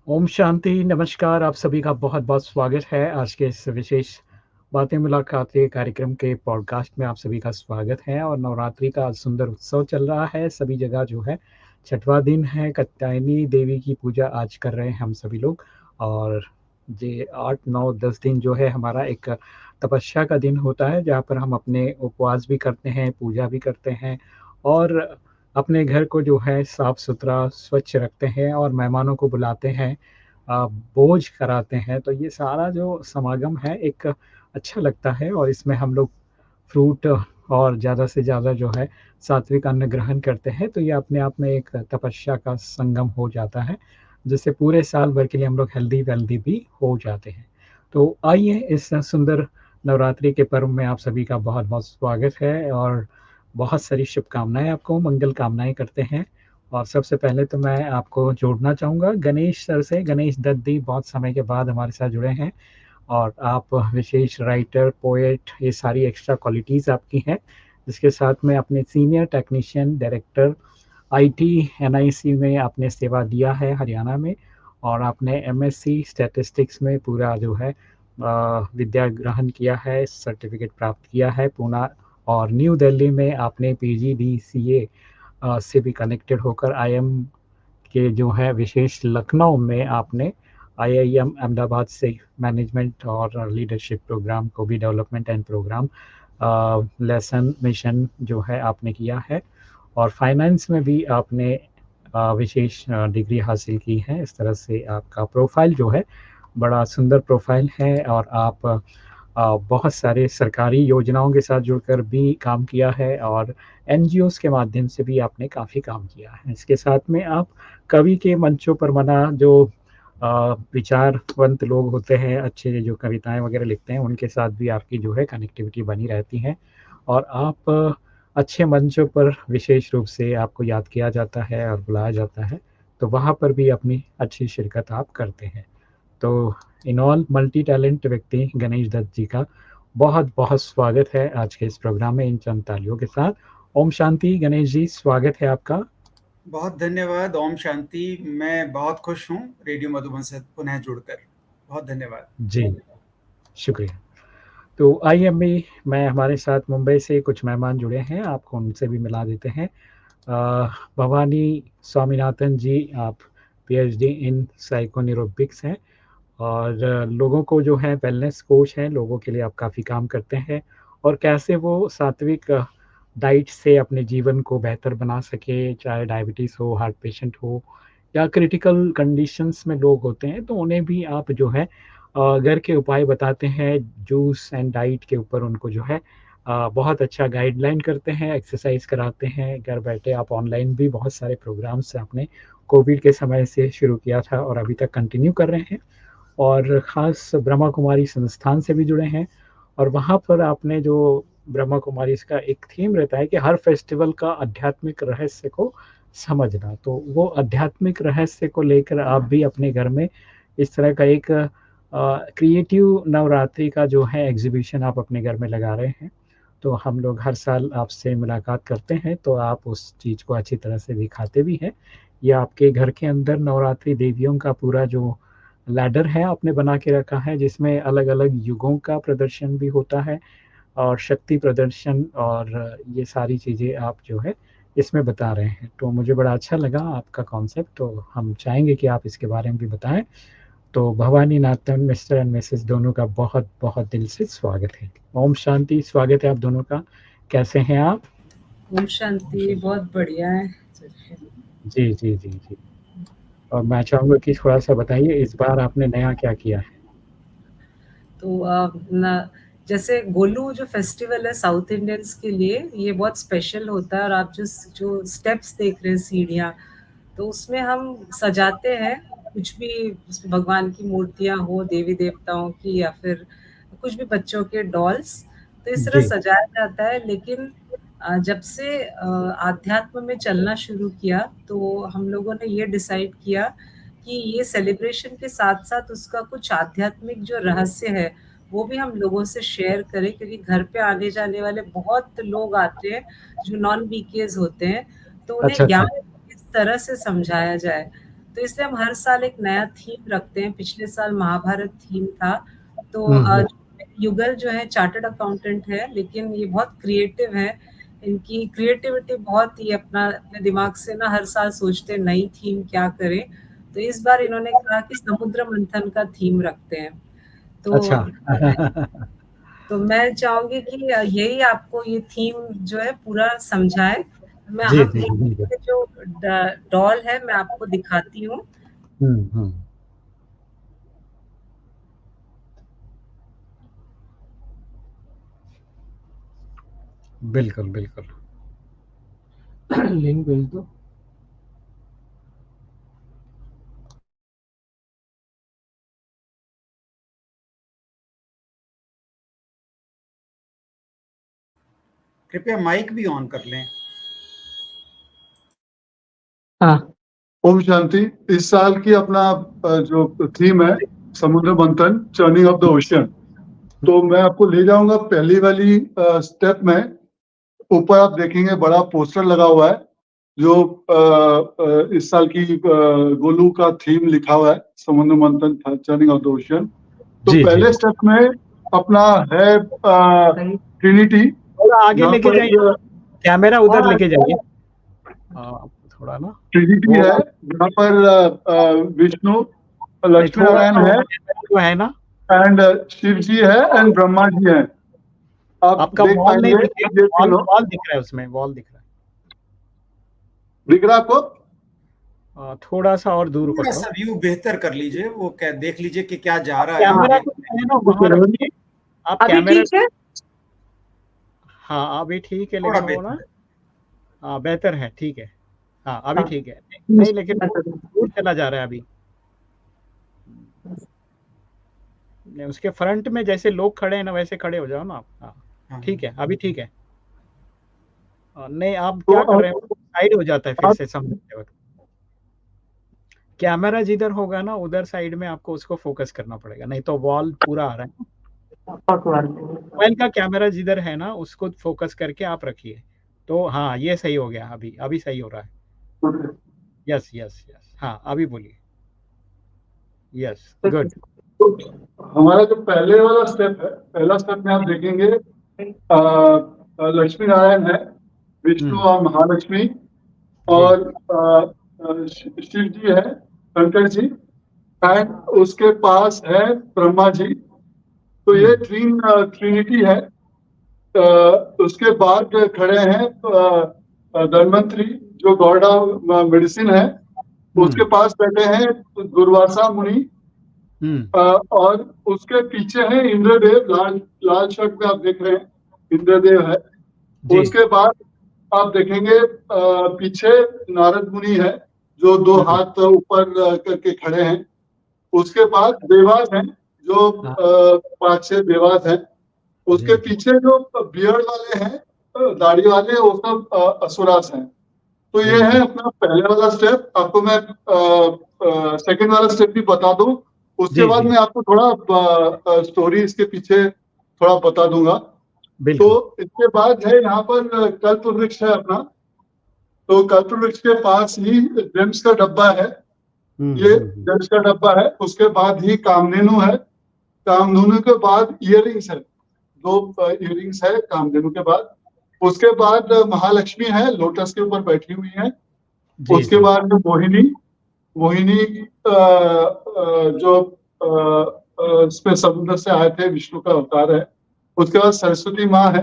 ओम शांति, नमस्कार, आप सभी का बहुत-बहुत स्वागत है आज के इस विशेष बातें मुलाकातें कार्यक्रम के पॉडकास्ट में आप सभी का स्वागत है और नवरात्रि का सुंदर उत्सव चल रहा है, सभी जगह जो है छठवां दिन है, कात्यायनी देवी की पूजा आज कर रहे हैं हम सभी लोग और ये 8, 9, 10 दिन जो है हमारा एक तपस्या का दिन होता है, जहाँ पर हम अपने उपवास भी करते हैं, पूजा भी करते हैं और अपने घर को जो है साफ-सुथरा, स्वच्छ रखते हैं और मेहमानों को बुलाते हैं भोज कराते हैं, तो ये सारा जो समागम है एक अच्छा लगता है और इसमें हम लोग फ्रूट और ज़्यादा से ज़्यादा जो है सात्विक अन्न ग्रहण करते हैं, तो ये अपने आप में एक तपस्या का संगम हो जाता है, जिससे पूरे साल भर के लिए हम लोग हेल्दी-वेल्दी भी हो जाते हैं। तो आइए इस सुंदर नवरात्रि के पर्व में आप सभी का बहुत-बहुत स्वागत है और बहुत सारी शुभकामनाएँ आपको, मंगल कामनाएँ करते हैं। और सबसे पहले तो मैं आपको जोड़ना चाहूँगा गणेश सर से, गणेश दत्त जी बहुत समय के बाद हमारे साथ जुड़े हैं और आप विशेष राइटर, पोएट ये सारी एक्स्ट्रा क्वालिटीज़ आपकी हैं, जिसके साथ में अपने senior technician, director IT, NIC में आपने सेवा दिया है हरियाणा में और आपने एमएससी स्टैटिस्टिक्स में पूरा जो है विद्या ग्रहण किया है, सर्टिफिकेट प्राप्त किया है पूना और न्यू दिल्ली में आपने पीजीडीसीए से भी कनेक्टेड होकर आईएम के जो है विशेष लखनऊ में आपने आईआईएम अहमदाबाद से मैनेजमेंट और लीडरशिप प्रोग्राम को भी development and program lesson mission जो है आपने किया है और फाइनेंस में भी आपने विशेष डिग्री हासिल की है। इस तरह से आपका प्रोफाइल जो है बड़ा सुंदर प्रोफाइल है और आप बहुत सारे सरकारी योजनाओं के साथ जुड़कर भी काम किया है और एनजीओज़ के माध्यम से भी आपने काफ़ी काम किया है। इसके साथ में आप कवि के मंचों पर मना जो विचारवंत लोग होते हैं, अच्छे जो कविताएँ वगैरह लिखते हैं, उनके साथ भी आपकी जो है कनेक्टिविटी बनी रहती है और आप अच्छे मंचों पर विशेष रूप से आपको याद किया जाता है और बुलाया जाता है, तो वहाँ पर भी अपनी अच्छी शिरकत आप करते हैं। तो इन ऑल मल्टी टैलेंट व्यक्ति गणेश दत्त जी का बहुत-बहुत स्वागत है आज के इस प्रोग्राम में इन चंद तालियों के साथ। ओम शांति गणेश जी, स्वागत है आपका। बहुत धन्यवाद। ओम शांति। मैं बहुत खुश हूँ रेडियो मधुबन से पुनः जुड़कर। बहुत धन्यवाद। जी, शुक्रिया। तो आइए अभी मैं हमारे साथ मुंबई से कुछ मेहमान जुड़े हैं, आपको उनसे भी मिला देते हैं। भवानी स्वामीनाथन जी, आप पीएचडी इन साइकोन्यूरोबिक्स हैं और लोगों को जो है वेलनेस कोच हैं, लोगों के लिए आप काफ़ी काम करते हैं और कैसे वो सात्विक डाइट से अपने जीवन को बेहतर बना सके, चाहे डायबिटीज़ हो, हार्ट पेशेंट हो या क्रिटिकल कंडीशंस में लोग होते हैं, तो उन्हें भी आप जो है घर के उपाय बताते हैं, जूस एंड डाइट के ऊपर उनको जो है बहुत अच्छा गाइडलाइन करते हैं, एक्सरसाइज़ कराते हैं, घर बैठे आप ऑनलाइन भी बहुत सारे प्रोग्राम्स आपने कोविड के समय से शुरू किया था और अभी तक कंटिन्यू कर रहे हैं। और ख़ास ब्रह्मा कुमारी संस्थान से भी जुड़े हैं और वहाँ पर आपने जो ब्रह्मा कुमारी इसका एक थीम रहता है कि हर फेस्टिवल का आध्यात्मिक रहस्य को समझना। तो वो आध्यात्मिक रहस्य को लेकर आप भी अपने घर में इस तरह का एक क्रिएटिव नवरात्रि का जो है एग्ज़िबिशन आप अपने घर में लगा रहे हैं। तो हम लोग हर साल आपसे मुलाकात करते हैं, तो आप उस चीज़ को अच्छी तरह से दिखाते भी हैं। ये आपके घर के अंदर नवरात्रि देवियों का पूरा जो लैडर है आपने बना के रखा है जिसमें अलग-अलग युगों का प्रदर्शन भी होता है और शक्ति प्रदर्शन और ये सारी चीज़ें आप जो है इसमें बता रहे हैं। तो मुझे बड़ा अच्छा लगा आपका कॉन्सेप्ट तो हम चाहेंगे कि आप इसके बारे में भी बताएँ। तो Bhavani Nathan mister and Mrs दोनों का बहुत-बहुत दिल से स्वागत है। ओम शांति, स्वागत है आप दोनों का। कैसे हैं आप? ओम शांति, बहुत बढ़िया है। चलिए। जी, जी, जी, जी। और मैं चाहूँगा कि थोड़ा-सा बताइए इस बार आपने नया क्या किया है? तो जैसे गोलू जो फेस्टिवल है साउथ इंडियंस के लिए, ये बहुत स्पेशल होता है और आप जो जो स्टेप्स देख रहे हैं सीढ़ियाँ, तो उसमें हम सजाते हैं कुछ भी, उसमें भगवान की मूर्तियाँ हो, देवी देवताओं की या फिर कुछ भी बच्चों के डॉल्स, तो इस तरह जी, सजाया जाता है। लेकिन जब से आध्यात्म में चलना शुरू किया, तो हम लोगों ने ये डिसाइड किया कि ये सेलिब्रेशन के साथ-साथ उसका कुछ आध्यात्मिक जो रहस्य है, वो भी हम लोगों से शेयर करें, क्योंकि घर पे आने-जाने वाले बहुत लोग आते हैं, जो नॉन बीकेज़ होते हैं, तो उन्हें अच्छा, अच्छा। ज्ञान किस तरह से समझाया जाए। तो इसलिए हम हर साल एक नया थीम रखते हैं। पिछले साल महाभारत थीम था, तो युगल जो है चार्टर्ड अकाउंटेंट है, लेकिन ये बहुत क्रिएटिव है। इनकी क्रिएटिविटी बहुत ही अपने दिमाग से ना हर साल सोचते हैं नई थीम क्या करें। तो इस बार इन्होंने कहा कि समुद्र मंथन का थीम रखते हैं। तो अच्छा। तो मैं चाहूंगी कि यही आपको ये थीम जो है पूरा समझाए। मैं जी हम जी जी। एक जो डॉल है मैं आपको दिखाती हूँ। हम्म। बिल्कुल बिल्कुल। लिंक भेज दो। कृपया माइक भी ऑन कर लें। हाँ। ओम शांति। इस साल की अपना जो थीम है समुद्र मंथन, चर्निंग ऑफ द ओशियन। तो मैं आपको ले जाऊंगा पहली वाली स्टेप में। ऊपर आप देखेंगे बड़ा पोस्टर लगा हुआ है जो इस साल की गोलू का थीम लिखा हुआ है, समुद्र मंथन चर्निंग ऑफ द ओशियन। तो जी, पहले जी। स्टेप में अपना है ट्रिनिटी। थोड़ा आगे लेके जाइए, कैमरा उधर लेके जाइए। थोड़ा ना ट्रिनिटी वो है जहाँ पर विष्णु, नहीं, लक्ष्मी थोड़ा नारायण है जो है ना, एंड शिव जी है एंड ब्रह्मा जी हैं। आप आपका देख वॉल नहीं पाएंगे दिख ये रहा, तीनों। वॉल दिख रहा है, उसमें वॉल दिख रहा दिख रहा आपको? है। थोड़ा सा और दूर थोड़ा पकड़ो। सा व्यू बेहतर कर लीजिए, वो क्या देख लीजिए कि क्या जा रहा है कैमरा आगे। को है ना वहां रखिए। आप अभी कैमरा, ठीक है? हाँ अभी ठीक है, थोड़ा लेकिन वो ना, बेहतर। हाँ बेहतर है, ठीक है। हाँ अभी हाँ। ठीक है। नहीं लेकिन दूर चला जा रहा है अभी। नहीं, उसके फ्रंट में जैसे लोग खड़े हैं ना वैसे खड़े हो जाओ ना आप। हाँ हाँ। ठीक है, अभी ठीक है। नहीं आप तो क्या कर रहे हो, साइड हो जाता है फिर आप से समझते वक्त। कैमरा जिधर होगा ना उधर साइड में आपको उसको फोकस करना पड़ेगा, नहीं तो वॉल पूरा आ रहा है। मोबाइल का कैमरा जिधर है ना उसको फोकस करके आप रखिए। तो हाँ ये सही हो गया, अभी अभी सही हो रहा है। यस यस यस, हाँ अभी बोलिए। Yes good. तो हमारा जो पहले वाला स्टेप है, पहला स्टेप में आप देखेंगे लक्ष्मी नारायण है, विष्णु और महालक्ष्मी, जी और शिव जी है, शंकर जी, एंड उसके पास है ब्रह्मा जी। तो ये ट्रिनिटी है। उसके बाद खड़े हैं धन्वंतरी, जो गॉड ऑफ मेडिसिन है। उसके पास बैठे हैं दुर्वासा मुनि। और उसके पीछे है इंद्रदेव, लाल लाल शर्ट में आप देख रहे हैं, इंद्रदेव है। जी उसके बाद आप देखेंगे पीछे नारद मुनि है, जो दो हाथ ऊपर करके खड़े हैं। उसके बाद देवास हैं, जो 5-6 देवास हैं। उसके पीछे जो बियर्ड वाले हैं, दाढ़ी वाले, वो सब असुरास हैं। तो ये है अपना पहले वाला स्टेप। आपको मैं सेकंड वाला स्टेप भी बता दूं, उसके जी बाद जी मैं आपको थोड़ा स्टोरी इसके पीछे थोड़ा बता दूंगा। तो बिल्कुल। इसके बाद है यहाँ पर कल्प वृक्ष है अपना। तो कल्प वृक्ष के पास ही जेम्स का डब्बा है। ये जेम्स का डब्बा है। उसके बाद ही कामधेनु है। कामधेनु के बाद इयररिंग्स है, 2 इयररिंग्स है कामधेनु के बाद। उसके बाद महालक्ष्मी है, लोटस के ऊपर बैठी हुई है। जी उसके जी बाद मोहिनी, मोहिनी जो इसमें समुद्र से आए थे, विष्णु का अवतार है। उसके बाद सरस्वती माँ है।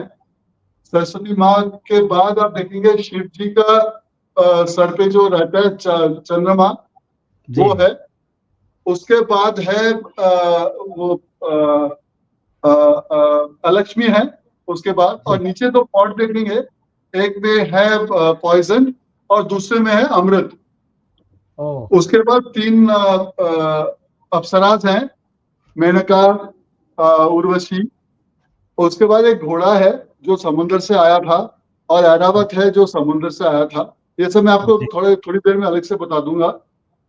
सरस्वती माँ के बाद आप देखेंगे शिव जी का सर पे जो रहता है चंद्रमा, जी वो है। उसके बाद है वो लक्ष्मी है। उसके बाद और नीचे दो पॉट देखेंगे, एक में है पॉइजन और दूसरे में है अमृत। ओह उसके बाद 3 अप्सरास हैं, मेनका, उर्वशी। उसके बाद एक घोड़ा है जो समुद्र से आया था, और ऐरावत है जो समुद्र से आया था। ये सब मैं आपको थोड़ी देर में अलग से बता दूंगा।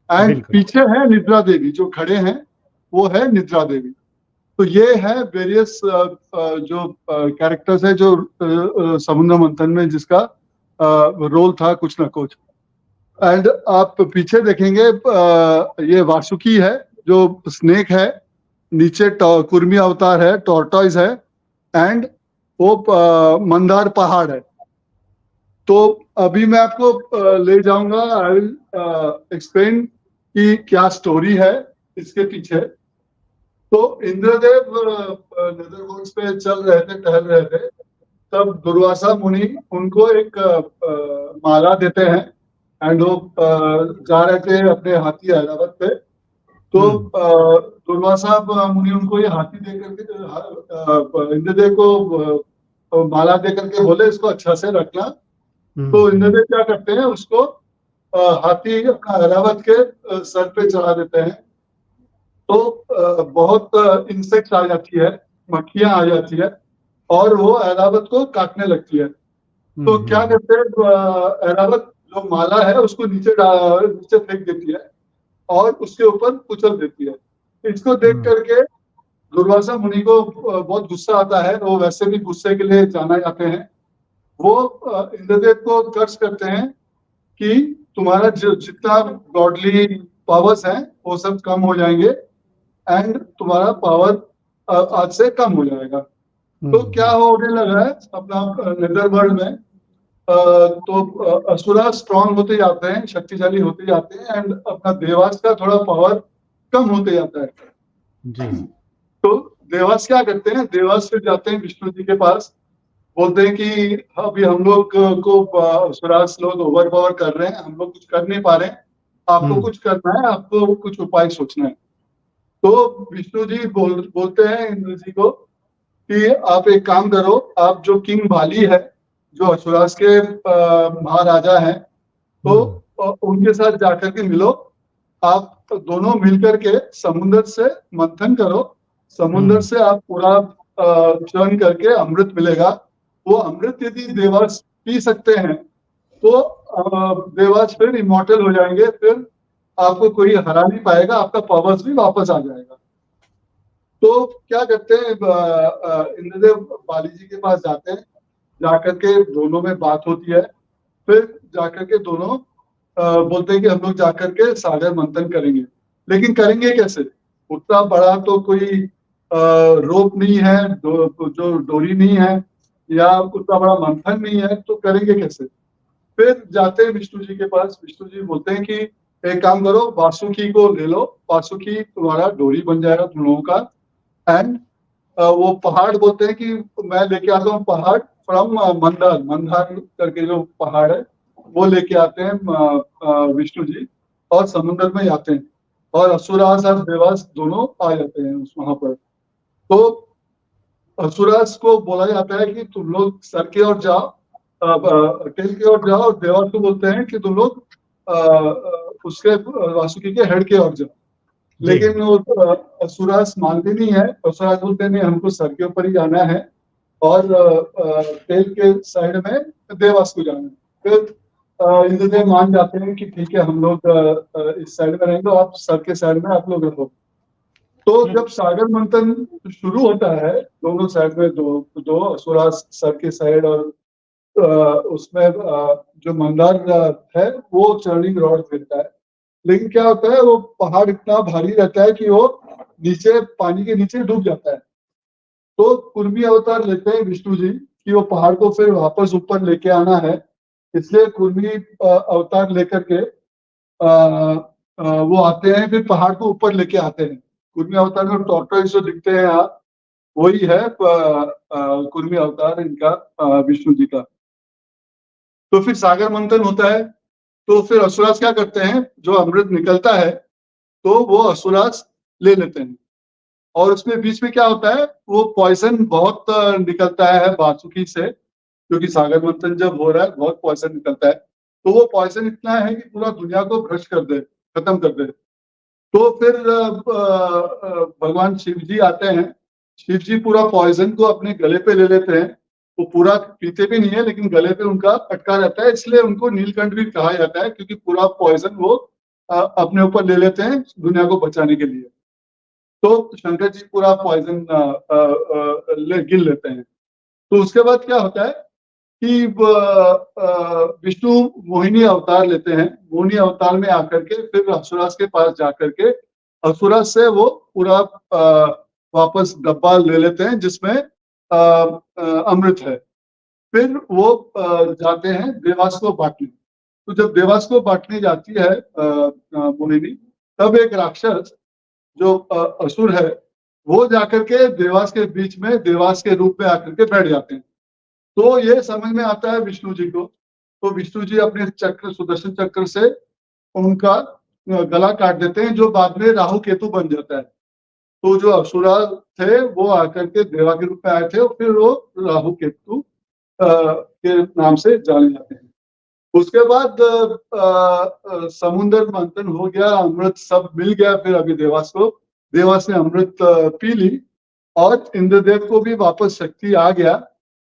एंड बिल्कुल पीछे है निद्रा देवी, जो खड़े हैं वो है निद्रा देवी। तो ये है वेरियस जो कैरेक्टर्स है, जो समुद्र मंथन में जिसका रोल था कुछ ना कुछ। एंड आप पीछे देखेंगे ये वासुकी है जो स्नेक है, नीचे कुर्मी अवतार है, टॉर्टॉइज है, एंड वो मंदार पहाड़ है। तो अभी मैं आपको ले जाऊंगा, आई विल एक्सप्लेन कि क्या स्टोरी है इसके पीछे। तो इंद्रदेव नेदरवर्ल्ड्स पे चल रहे थे, टहल रहे थे, तब दुर्वासा मुनि उनको एक माला देते हैं, एंड वो जा रहे थे अपने हाथी ऐरावत पे। तो दुर्वासा मुनि उनको ये हाथी दे करके इंद्रदेव को माला दे करके बोले इसको अच्छा से रखना। तो इंद्रदेव क्या करते हैं, उसको हाथी अपना ऐरावत के सर पे चढ़ा देते हैं। तो बहुत इंसेक्ट्स आ जाती है, मक्खियां आ जाती है, और वो ऐरावत को काटने लगती है। तो क्या करते हैं, ऐरावत जो माला है उसको नीचे फेंक देती है और उसके ऊपर कुचल देती है। इसको देख करके दुर्वासा मुनि को बहुत गुस्सा आता है। वो वैसे भी गुस्से के लिए जाना जाते हैं। वो इंद्रदेव को कर्ज करते हैं कि तुम्हारा जितना गॉडली पावर्स हैं वो सब कम हो जाएंगे, एंड तुम्हारा पावर आज से कम हो जाएगा। तो क्या होने लगा है अपना नेदरवर्ल्ड में, तो असुरा स्ट्रांग होते जाते हैं, शक्तिशाली होते जाते हैं, एंड अपना देवास का थोड़ा पावर कम होते जाता है जी। तो देवास क्या करते हैं, देवास फिर जाते हैं विष्णु जी के पास, बोलते हैं कि अभी हम लोग को असुरास लोग ओवर पावर कर रहे हैं, हम लोग कुछ कर नहीं पा रहे हैं, आपको कुछ करना है, आपको कुछ उपाय सोचना है। तो विष्णु जी बोलते हैं इंद्र जी को कि आप एक काम करो, आप जो किंग बाली है, जो असुरास के महाराजा हैं, तो उनके साथ जाकर के मिलो। आप दोनों मिलकर के समुद्र से मंथन करो, समुद्र से आप पूरा चर्न करके अमृत मिलेगा। वो अमृत यदि देवास पी सकते हैं तो देवास फिर इमॉर्टल हो जाएंगे, फिर आपको कोई हरा नहीं पाएगा, आपका पावर्स भी वापस आ जाएगा। तो क्या करते हैं, इंद्रदेव बाली जी के पास जाते हैं, जाकर के दोनों में बात होती है। फिर जाकर के दोनों बोलते हैं कि हम लोग जाकर के सागर मंथन करेंगे। लेकिन करेंगे कैसे, उतना बड़ा तो कोई रोप नहीं है, जो डोरी नहीं है, या उतना बड़ा मंथन नहीं है, तो करेंगे कैसे। फिर जाते हैं विष्णु जी के पास। विष्णु जी बोलते हैं कि एक काम करो, वासुकी को ले लो, वासुकी तुम्हारा डोरी बन जाएगा तुम लोगों का। एंड वो पहाड़ बोलते हैं कि मैं लेके आता हूँ पहाड़ फ्रॉम मंदार, मंदार करके जो पहाड़ है वो लेके आते हैं विष्णु जी, और समुद्र में जाते हैं, और असुरास और देवास दोनों आ जाते हैं उस वहां पर। तो असुरास को बोला जाता है कि तुम लोग सर की ओर जाओ, टेल की ओर जाओ, और देवास को बोलते हैं कि तुम लोग उसके वासुकी के हेड की ओर जाओ। लेकिन वो असुरास मानते नहीं है। असुरास बोलते नहीं, हमको सर के ऊपर ही जाना है, और टेल के साइड में देवास को जाना है। फिर इंद्रदेव मान जाते हैं कि ठीक है, हम लोग इस साइड में रहेंगे, आप सर के साइड में आप लोग रहो। तो जब सागर मंथन शुरू होता है, दोनों साइड में दो असुरास सर के साइड, और उसमें जो मंदार है वो चर्निंग रॉड देता है। लेकिन क्या होता है, वो पहाड़ इतना भारी रहता है कि वो नीचे पानी के नीचे डूब जाता है। तो कुर्मी अवतार लेते हैं विष्णु जी कि वो पहाड़ को फिर वापस ऊपर लेके आना है। इसलिए कुर्मी अवतार लेकर के वो आते हैं, फिर पहाड़ को ऊपर लेके आते हैं। कुर्मी अवतार में टॉर्टोइस जो दिखते हैं आप, वही है कुर्मी अवतार इनका, विष्णु जी का। तो फिर सागर मंथन होता है। तो फिर असुरास क्या करते हैं, जो अमृत निकलता है तो वो असुरास ले लेते हैं, और उसमें बीच में क्या होता है, वो पॉइजन बहुत निकलता है वासुकी से, क्योंकि सागर मंथन जब हो रहा है बहुत पॉइजन निकलता है। तो वो पॉइजन इतना है कि पूरा दुनिया को भ्रष्ट कर दे, खत्म कर दे। तो फिर भगवान शिव जी आते हैं। शिव जी पूरा पॉइजन को अपने गले पे ले लेते हैं। वो पूरा पीते भी नहीं है, लेकिन गले पे उनका अटका रहता है, इसलिए उनको नीलकंठ भी कहा जाता है, क्योंकि पूरा पॉइजन वो अपने ऊपर ले लेते हैं दुनिया को बचाने के लिए। तो शंकर जी पूरा पॉइजन गिन लेते हैं। तो उसके बाद क्या होता है कि विष्णु मोहिनी अवतार लेते हैं। मोहिनी अवतार में आकर के फिर असुरास के पास जाकर के असुरास से वो पूरा वापस डब्बा ले लेते हैं जिसमें अमृत है। फिर वो जाते हैं देवास को बांटने। तो जब देवास को बांटने जाती है मोहिनी, तब एक राक्षस जो असुर है वो जाकर के देवास के बीच में देवास के रूप में आकर के बैठ जाते हैं। तो ये समझ में आता है विष्णु जी को। तो विष्णु जी अपने चक्र सुदर्शन चक्र से उनका गला काट देते हैं, जो बाद में राहु केतु बन जाता है। तो जो असुरा थे वो आकर के देवा के रूप में आए थे और फिर वो राहु केतु के नाम से जाने जाते हैं। उसके बाद समुद्र मंथन हो गया, अमृत सब मिल गया। फिर अभी देवास ने अमृत पी ली और इंद्रदेव को भी वापस शक्ति आ गया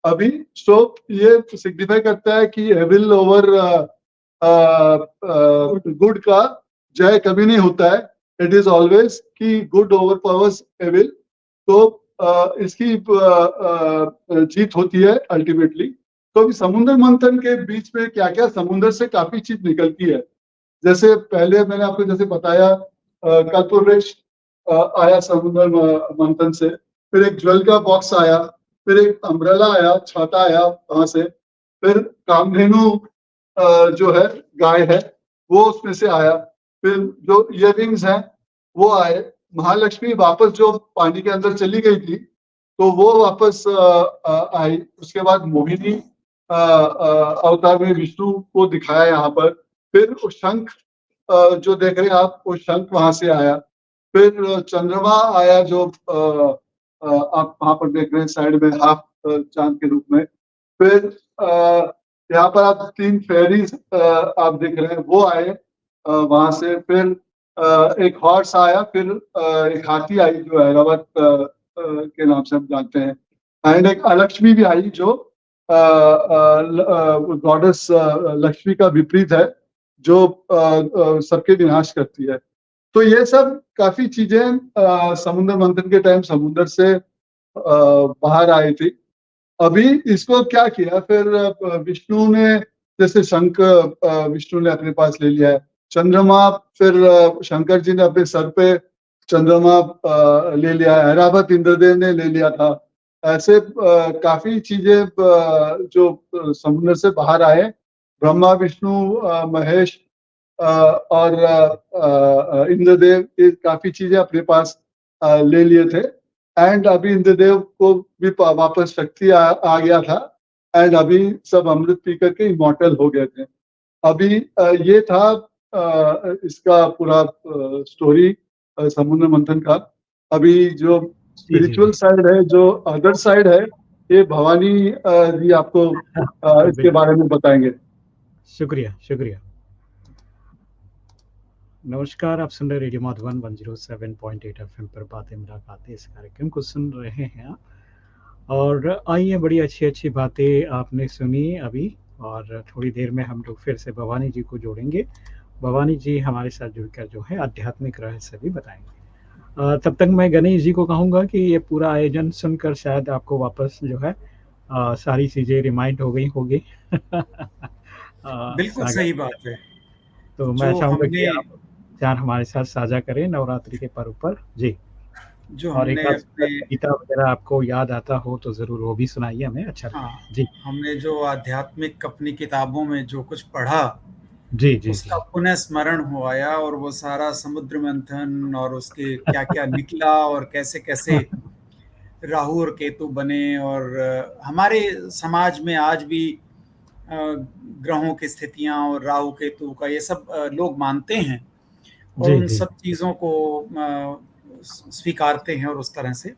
अभी। सो ये सिग्निफाई करता है कि एविल ओवर गुड का जय कभी नहीं होता है। इट इज ऑलवेज कि गुड ओवर पावर्स एविल। तो इसकी जीत होती है अल्टीमेटली। तो अभी समुद्र मंथन के बीच में क्या क्या समुद्र से काफी चीज निकलती है। जैसे पहले मैंने आपको जैसे बताया कल्पवृक्ष आया समुद्र मंथन से, फिर एक ज्वेल का बॉक्स आया, फिर एक अम्ब्रेला आया, छाता आया वहां से, फिर कामधेनु जो है गाय है वो उसमें से आया, फिर जो इयररिंग्स हैं वो आए, महालक्ष्मी वापस जो पानी के अंदर चली गई थी तो वो वापस आई। उसके बाद मोहिनी अवतार में विष्णु को दिखाया यहाँ पर। फिर वो शंख जो देख रहे हैं आप, वो शंख वहां से आया। फिर चंद्रमा आया जो आप वहां पर देख रहे हैं साइड में हाफ चांद के रूप में। फिर यहाँ पर आप 3 फेरीज आप देख रहे हैं वो आए वहां से। फिर एक हॉर्स आया, फिर एक हाथी आई जो ऐरावत के नाम से हम जानते हैं, एंड एक अलक्ष्मी भी आई जो गॉडेस लक्ष्मी का विपरीत है, जो सबके विनाश करती है। तो ये सब काफी चीजें समुद्र मंथन के टाइम समुद्र से बाहर आई थी। अभी इसको क्या किया फिर विष्णु ने, जैसे शंख विष्णु ने अपने पास ले लिया है, चंद्रमा फिर शंकर जी ने अपने सर पे चंद्रमा ले लिया है, ऐरावत इंद्रदेव ने ले लिया था। ऐसे काफी चीजें जो समुद्र से बाहर आए, ब्रह्मा विष्णु महेश और इंद्रदेव, ये काफी चीजें अपने पास ले लिए थे। एंड अभी इंद्रदेव को भी वापस शक्ति आ गया था, एंड अभी सब अमृत पी करके इमॉर्टल हो गए थे। अभी ये था इसका पूरा स्टोरी समुद्र मंथन का। अभी जो स्पिरिचुअल साइड है, जो अदर साइड है, ये भवानी जी आपको इसके बारे में बताएंगे। शुक्रिया शुक्रिया। नमस्कार, आप सुन रहे रेडियो मधुबन 107.8 FM पर बातें मुलाकातें, इस कार्यक्रम को सुन रहे हैं आप। और आइए, बड़ी अच्छी अच्छी बातें आपने सुनी अभी, और थोड़ी देर में हम लोग फिर से भवानी जी को जोड़ेंगे। भवानी जी हमारे साथ जुड़कर जो है आध्यात्मिक रहस्य भी बताएंगे। तब तक मैं गणेश जी को कहूँगा कि ये पूरा आयोजन सुनकर शायद आपको वापस जो है सारी चीज़ें रिमाइंड हो गई होगी। बिल्कुल सही बात है। तो मैं चाहूँगा कि आप ध्यान हमारे साथ साझा करें नवरात्रि के पर्व पर जी। जो और एक हमने अपने गीता वगैरह आपको याद आता हो तो जरूर वो भी सुनाइए हमें, अच्छा हाँ, जी। हमने जो आध्यात्मिक अपनी किताबों में जो कुछ पढ़ा जी जी उसका जी। पुनः स्मरण हो आया, और वो सारा समुद्र मंथन और उसके क्या क्या निकला और कैसे कैसे राहु और केतु बने। और हमारे समाज में आज भी ग्रहों की स्थितियां और राहु केतु का ये सब लोग मानते हैं और जी उन जी। सब चीज़ों को स्वीकारते हैं और उस तरह से।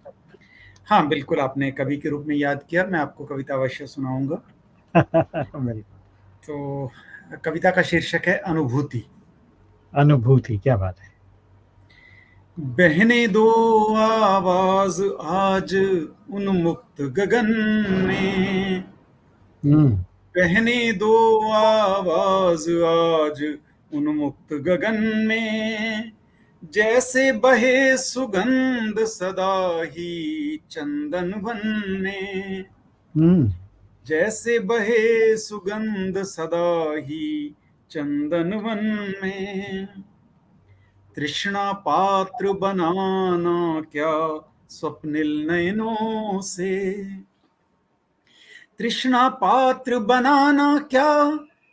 हाँ बिल्कुल, आपने कवि के रूप में याद किया, मैं आपको कविता अवश्य सुनाऊंगा। तो कविता का शीर्षक है अनुभूति। अनुभूति, क्या बात है। बहने दो आवाज आज उन्मुक्त गगन में, बहने दो आवाज आज उन्मुक्त गगन में, जैसे बहे सुगंध सदा ही चंदन वन में। जैसे बहे सुगंध सदा ही चंदन वन में, तृष्णा पात्र बनाना क्या स्वप्निल नयनों से, तृष्णा पात्र बनाना क्या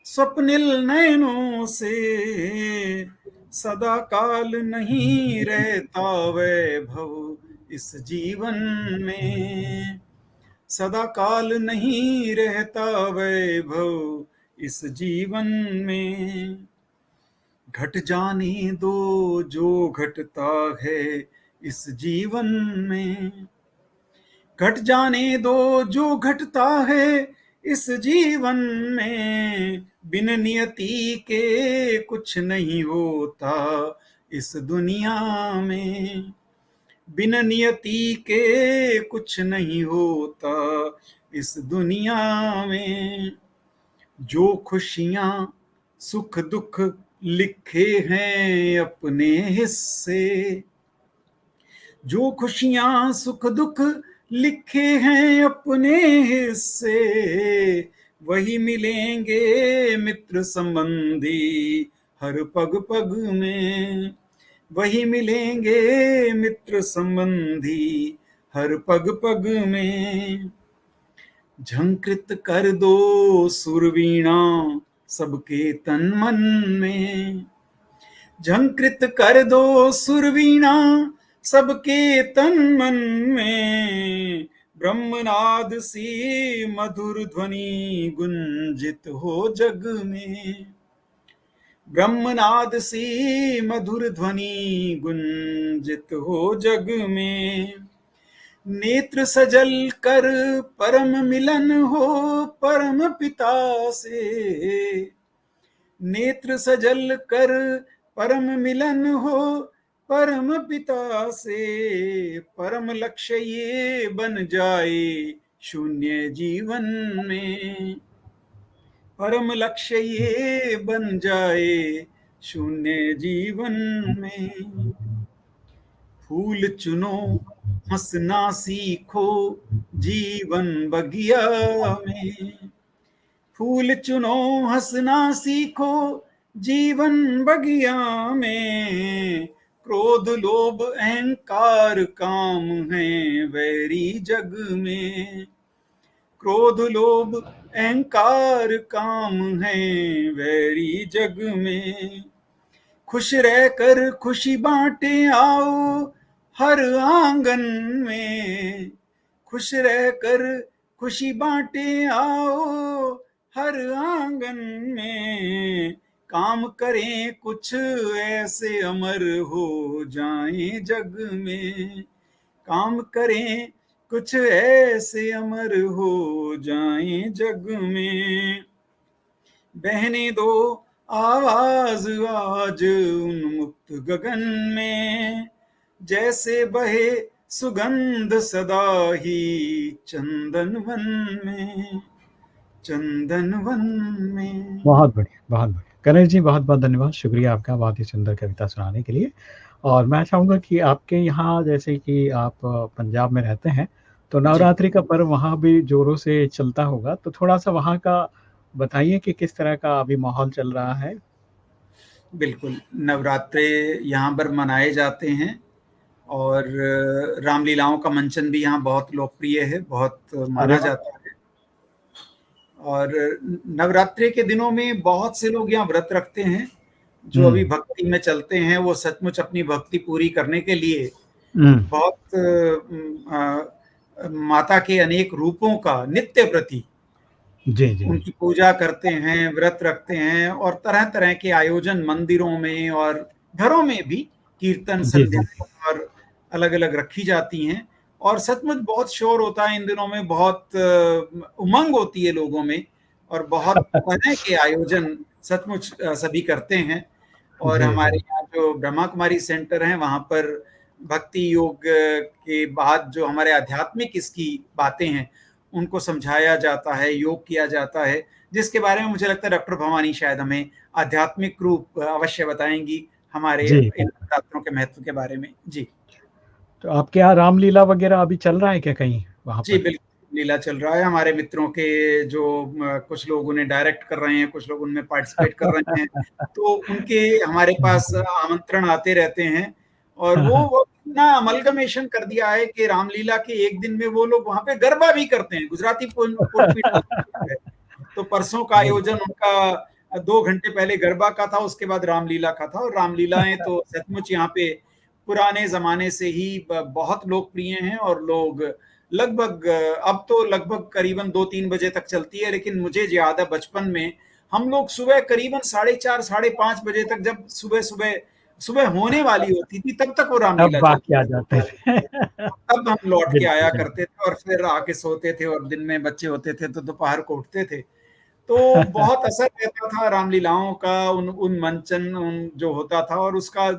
स्वप्निल नयनों से, सदा काल नहीं रहता वैभव इस जीवन में, सदा काल नहीं रहता वैभव इस जीवन में, घट जाने दो जो घटता है इस जीवन में, घट जाने दो जो घटता है इस जीवन में, बिन नियति के कुछ नहीं होता इस दुनिया में, बिन नियति के कुछ नहीं होता इस दुनिया में, जो खुशियां सुख दुख लिखे हैं अपने हिस्से, जो खुशियां सुख दुख लिखे हैं अपने हिस्से, वही मिलेंगे मित्र संबंधी हर पग पग में, वही मिलेंगे मित्र संबंधी हर पग पग में, झंकृत कर दो सुरवीणा सबके तन मन में, झंकृत कर दो सुरवीणा सबके तन मन में, ब्रह्मनाद सी मधुर ध्वनि गुंजित हो जग में, ब्रह्मनाद सी मधुर ध्वनि गुंजित हो जग में, नेत्र सजल कर परम मिलन हो परम पिता से, नेत्र सजल कर परम मिलन हो परम पिता से, परम लक्ष्य ये बन जाए शून्य जीवन में, परम लक्ष्य ये बन जाए शून्य जीवन में, फूल चुनो हंसना सीखो जीवन बगिया में, फूल चुनो हंसना सीखो जीवन बगिया में, क्रोध लोभ अहंकार काम है वैरी जग में, क्रोध लोभ अहंकार काम है वैरी जग में, खुश रहकर खुशी बांटे आओ हर आंगन में, खुश रहकर खुशी बांटे आओ हर आंगन में, काम करें कुछ ऐसे अमर हो जाएं जग में, काम करें कुछ ऐसे अमर हो जाएं जग में, बहने दो आवाज आज उन्मुक्त गगन में, जैसे बहे सुगंध सदा ही चंदन वन में, चंदन वन में। बहुत बढ़िया, बहुत बढ़िया। गणेश जी, बहुत बहुत धन्यवाद, शुक्रिया आपका बहुत ही सुंदर कविता सुनाने के लिए। और मैं चाहूँगा कि आपके यहाँ जैसे कि आप पंजाब में रहते हैं, तो नवरात्रि का पर्व वहाँ भी जोरों से चलता होगा, तो थोड़ा-सा वहाँ का बताइए कि किस तरह का अभी माहौल चल रहा है? बिल्कुल, नवरात्रे यहाँ पर मनाए जाते हैं और रामलीलाओं का मंचन भी यहाँ बहुत लोकप्रिय है, बहुत माना जाता है। और नवरात्रि के दिनों में बहुत से लोग यहाँ व्रत रखते हैं, जो अभी भक्ति में चलते हैं, वो सचमुच अपनी भक्ति पूरी करने के लिए बहुत माता के अनेक रूपों का नित्य प्रति जी। उनकी पूजा करते हैं, व्रत रखते हैं और तरह-तरह के आयोजन मंदिरों में और घरों में भी कीर्तन संध्या और अलग-अलग रखी जाती हैं और सचमुच बहुत शोर होता है इन दिनों में, बहुत उमंग होती है लोगों में और बहुत तरह के आयोजन सचमुच सभी करते हैं। और हमारे यहाँ जो ब्रह्मा कुमारी सेंटर है, वहाँ पर भक्ति योग के बाद जो हमारे आध्यात्मिक इसकी बातें हैं, उनको समझाया जाता है, योग किया जाता है, जिसके बारे में मुझे लगता है डॉक्टर भवानी शायद हमें आध्यात्मिक रूप अवश्य बताएंगी हमारे इन नवरात्रों के महत्व के बारे में। जी, तो आपके यहाँ रामलीला वगैरह अभी चल रहा है क्या कहीं वहाँ पर? जी बिल्कुल, लीला चल रहा है। हमारे मित्रों के जो कुछ लोग उन्हें डायरेक्ट कर रहे हैं, कुछ लोग उनमें पार्टिसिपेट कर रहे हैं, तो उनके हमारे पास आमंत्रण आते रहते हैं। और वो इतना अमलगमेशन कर दिया है कि रामलीला के एक दिन में वो लोग वहां पे गरबा भी करते हैं, गुजराती पुट भी डालते हैं। तो परसों का आयोजन उनका 2 घंटे पहले गरबा का था, उसके बाद रामलीला का था। और रामलीलाएं तो सचमुच यहाँ पे पुराने जमाने से ही बहुत लोकप्रिय हैं, और लोग लगभग अब तो लगभग करीबन 2-3 बजे तक चलती है। लेकिन मुझे याद है बचपन में हम लोग सुबह करीबन 4:30 5:30 बजे तक, जब सुबह होने वाली होती थी, तब तक वो तब रामलीला बाकी आ चलती थी। जाते थे। तब हम लौट के आया बिल्कुल, करते थे और फिर आके सोते थे, और दिन में बच्चे होते थे तो दोपहर को उठते थे। तो बहुत असर रहता था रामलीलाओं का, उन मंचन उन जो होता था, और उसका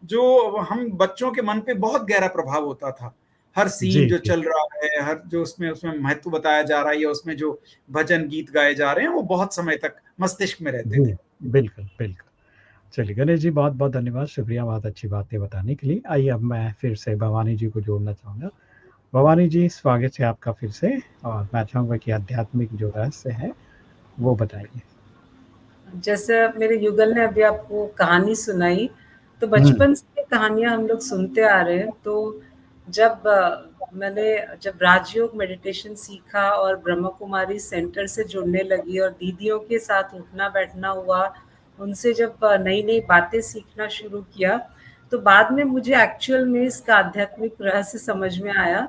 जो हम बच्चों के मन पे बहुत गहरा प्रभाव होता था। हर सीन जी, जो जी। चल रहा है, हर जो उसमें महत्व बताया जा रहा है, या उसमें जो भजन गीत गाए जा रहे हैं, वो बहुत समय तक मस्तिष्क में रहते जी, थे। बिल्कुल, बिल्कुल। चलिए गणेश जी, बहुत-बहुत धन्यवाद, शुक्रिया बहुत अच्छी बातें बताने के लिए। आइए अब मैं फिर से भवानी जी को जोड़ना चाहूँगा। भवानी जी, स्वागत है आपका फिर से, और मैं चाहूँगा कि आध्यात्मिक जो रहस्य है, वो बताइए। जैसे मेरे युगल ने अभी आपको कहानी सुनाई, तो हुँ, बचपन से कहानियाँ हम लोग सुनते आ रहे हैं। तो मैंने जब राजयोग मेडिटेशन सीखा और ब्रह्म कुमारी सेंटर से जुड़ने लगी और दीदियों के साथ उठना बैठना हुआ, उनसे जब नई-नई बातें सीखना शुरू किया, तो बाद में मुझे एक्चुअल में इसका आध्यात्मिक रहस्य समझ में आया।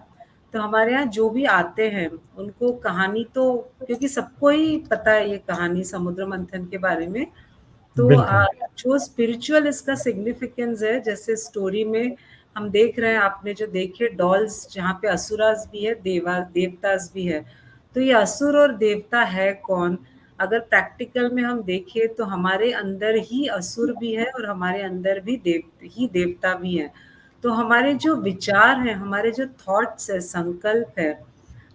तो हमारे यहाँ जो भी आते हैं, उनको कहानी तो, क्योंकि सबको ही पता है ये कहानी समुद्र मंथन के बारे में, तो बिल्कुल। जो स्पिरिचुअल इसका सिग्निफिकेंस है, जैसे स्टोरी में हम देख रहे हैं, आपने जो देखे डॉल्स, जहाँ पे असुरास भी है, देवतास भी है। तो ये असुर और देवता है कौन? अगर प्रैक्टिकल में हम देखें तो हमारे अंदर ही असुर भी है और हमारे अंदर भी देवता भी है। तो हमारे जो विचार हैं, हमारे जो थॉट्स है, संकल्प है,